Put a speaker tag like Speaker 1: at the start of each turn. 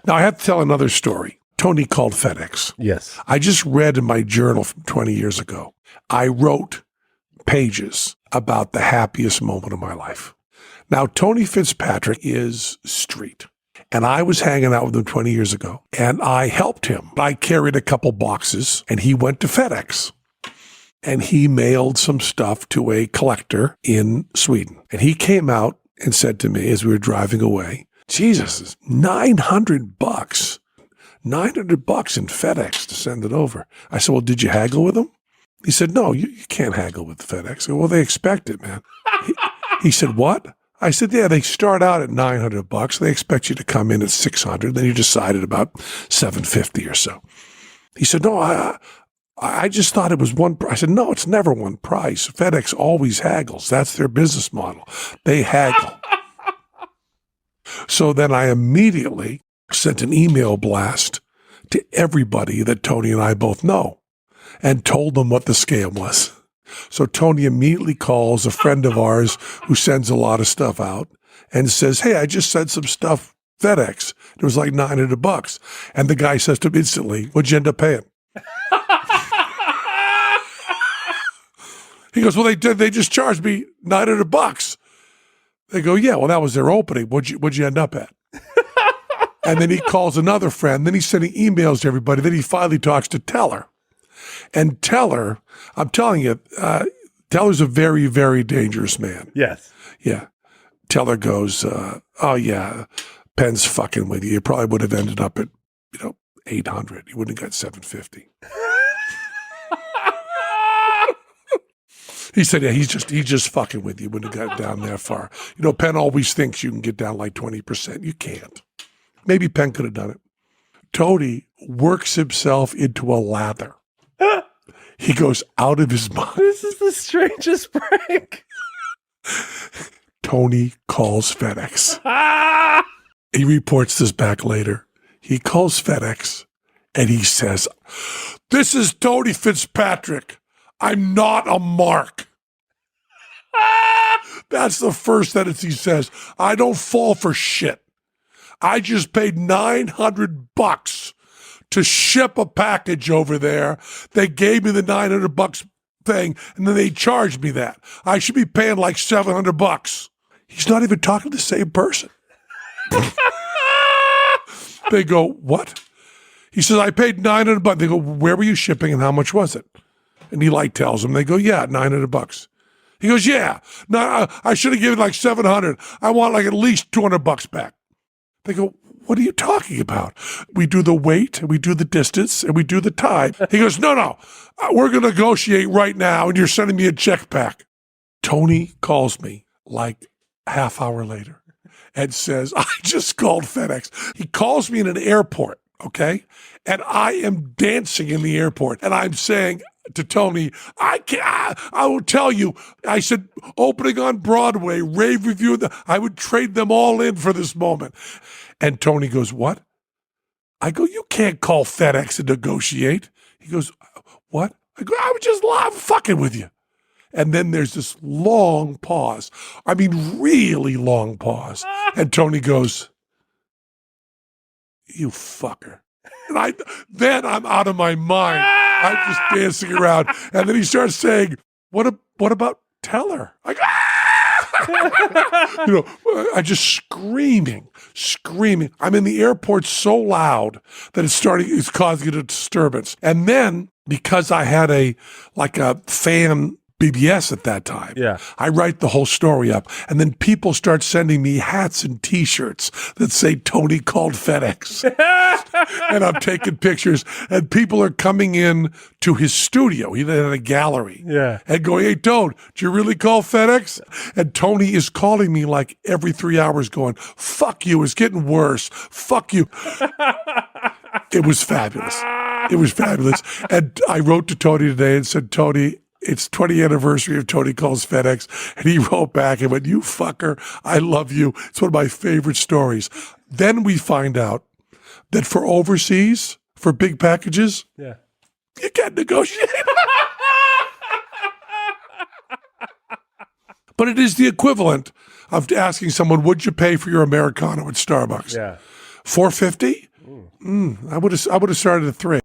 Speaker 1: Now, I have to tell another story. Tony called FedEx.
Speaker 2: Yes.
Speaker 1: I just read in my journal from 20 years ago, I wrote pages about the happiest moment of my life. Now, Tony Fitzpatrick is street, and I was hanging out with him 20 years ago, and I helped him. I carried a couple boxes, and he went to FedEx, and he mailed some stuff to a collector in Sweden. And he came out and said to me as we were driving away, Jesus, $900. $900 in FedEx to send it over. I said, well, did you haggle with him? He said, no, you can't haggle with FedEx. I go, well, they expect it, man. He said, what? I said, yeah, they start out at $900. They expect you to come in at $600. Then you decided about $750 or so. He said, no, I just thought it was one price. I said, no, it's never one price. FedEx always haggles. That's their business model. They haggle. So then I immediately sent an email blast to everybody that Tony and I both know and told them what the scam was. So Tony immediately calls a friend of ours who sends a lot of stuff out and says, hey, I just sent some stuff FedEx. It was like $900. And the guy says to him instantly, what'd you end up paying? He goes, well, they just charged me $900. They go, yeah, well, that was their opening. What'd you end up at? And then he calls another friend. Then he's sending emails to everybody. Then he finally talks to Teller. And Teller, I'm telling you, Teller's a very, very dangerous man.
Speaker 2: Yes.
Speaker 1: Yeah. Teller goes, oh, yeah, Penn's fucking with you. You probably would have ended up at, 800. You wouldn't have got 750. He said, yeah, he's just fucking with you. Wouldn't have got down that far. Penn always thinks you can get down like 20%. You can't. Maybe Penn could have done it. Tony works himself into a lather. He goes out of his mind.
Speaker 2: This is the strangest prank.
Speaker 1: Tony calls FedEx. He reports this back later. He calls FedEx and he says, this is Tony Fitzpatrick. I'm not a mark. That's the first sentence he says. I don't fall for shit. I just paid $900 to ship a package over there. They gave me the $900 thing, and then they charged me that. I should be paying like $700. He's not even talking to the same person. They go, what? He says, I paid $900. They go, where were you shipping and how much was it? And he tells them. They go, yeah, $900. He goes, yeah. No, I should have given like $700. I want like at least $200 back. They go, what are you talking about? We do the weight, and we do the distance, and we do the time. He goes, no, we're going to negotiate right now, and you're sending me a check back. Tony calls me like a half hour later and says, I just called FedEx. He calls me in an airport, okay? And I am dancing in the airport, and I'm saying to Tony, I will tell you, I said, opening on Broadway, rave review, I would trade them all in for this moment. And Tony goes, what? I go, you can't call FedEx and negotiate. He goes, what? I go, I'm fucking with you. And then there's this long pause. I mean, really long pause. And Tony goes, you fucker. And I'm out of my mind. I'm just dancing around. And then he starts saying, what about Teller? I go, I'm just screaming. I'm in the airport so loud that it's causing a disturbance. And then because I had a fan BBS at that time.
Speaker 2: Yeah.
Speaker 1: I write the whole story up, and then people start sending me hats and T-shirts that say Tony called FedEx. And I'm taking pictures, and people are coming in to his studio. He had a gallery.
Speaker 2: Yeah.
Speaker 1: And going, hey, Tone, did you really call FedEx? And Tony is calling me like every 3 hours going, fuck you, it's getting worse. Fuck you. It was fabulous. And I wrote to Tony today and said, Tony, it's 20th anniversary of Tony Calls FedEx. And he wrote back and went, you fucker, I love you. It's one of my favorite stories. Then we find out that for overseas, for big packages,
Speaker 2: yeah,
Speaker 1: you can't negotiate. But it is the equivalent of asking someone, would you pay for your Americano at Starbucks?
Speaker 2: Yeah.
Speaker 1: $4.50? I would have started at 3.